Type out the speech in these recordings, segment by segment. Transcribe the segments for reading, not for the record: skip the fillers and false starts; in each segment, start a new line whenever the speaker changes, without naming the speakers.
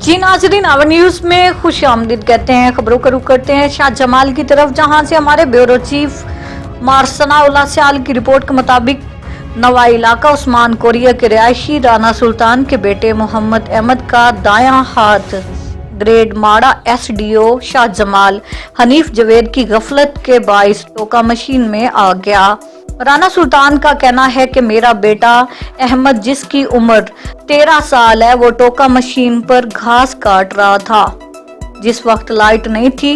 जी नाजरीन, our news में खुश आमदीद कहते हैं। खबरों का रुख करते हैं शाहजमाल की तरफ, जहां से हमारे ब्यूरो चीफ मार्सना स्याल की रिपोर्ट के मुताबिक नवा इलाका उस्मान कोरिया के रिहायशी राना सुल्तान के बेटे मोहम्मद अहमद का दायां हाथ ग्रेड माड़ा एसडीओ शाहजमाल हनीफ जवेद की गफलत के बाइस टोका मशीन में आ गया। राना सुल्तान का कहना है कि मेरा बेटा अहमद, जिसकी उम्र 13 साल है, वो टोका मशीन पर घास काट रहा था। जिस वक्त लाइट नहीं थी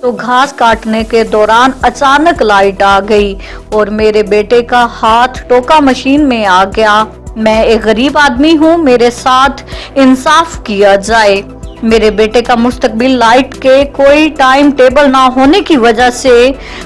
तो घास काटने के दौरान अचानक लाइट आ गई और मेरे बेटे का हाथ टोका मशीन में आ गया। मैं एक गरीब आदमी हूँ, मेरे साथ इंसाफ किया जाए। मेरे बेटे का मुस्तकबिल लाइट के कोई टाइम टेबल ना होने की वजह से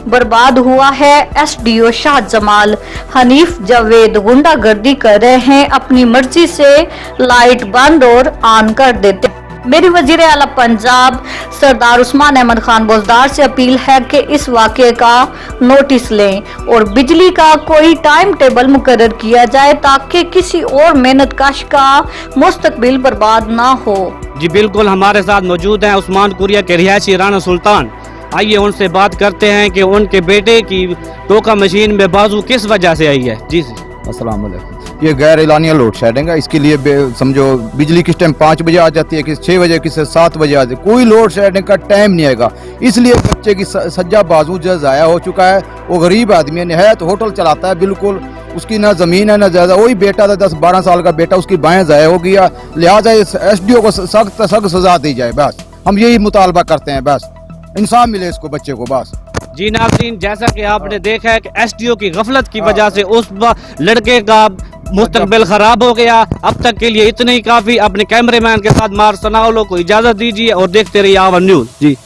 बर्बाद हुआ है। एसडीओ शाहजमाल हनीफ जवेद गुंडागर्दी कर रहे हैं, अपनी मर्जी से लाइट बंद और ऑन कर देते। मेरी वजीर आला पंजाब सरदार उस्मान अहमद खान बोजदार से अपील है कि इस वाक़े का नोटिस लें और बिजली का कोई टाइम टेबल मुकर्रर किया जाए ताकि किसी और मेहनतकश का मुस्तकबिल बर्बाद ना हो।
जी बिल्कुल, हमारे साथ मौजूद हैं उस्मान कोरिया के रिहायशी राना सुल्तान। आइए उनसे बात करते हैं कि उनके बेटे की टोका मशीन में बाजू किस वजह से आई है। जी
अस्सलाम वालेकुम। ये गैर एलानिया लोड शेडिंग है। इसके लिए समझो बिजली किस टाइम 5 बजे आ जाती है, किस 6 बजे, किस 7 बजे आ जाती है। कोई लोड शेडिंग का टाइम नहीं आएगा। इसलिए बच्चे की सज्जा बाजू जो ज़ाया हो चुका है। वो गरीब आदमी है, तो होटल चलाता है, बिल्कुल उसकी ना ज़मीन है ना ज़्यादा। वही बेटा था 10-12 साल का बेटा, उसकी बाएँ ज़ाया हो गया। लिहाजा एसडीओ को सख्त सज़ा दी जाए। बस हम यही मुतालबा करते हैं, बस इंसाफ मिले इसको, बच्चे को। बस
जी नाज़रीन, जैसा कि आपने देखा है कि एसडीओ की गफलत की वजह से उस लड़के का मुस्तकबिल खराब हो गया। अब तक के लिए इतना ही काफी। अपने कैमरेमैन के साथ मार्सना को इजाजत दीजिए और देखते रहिए आवर न्यूज। जी।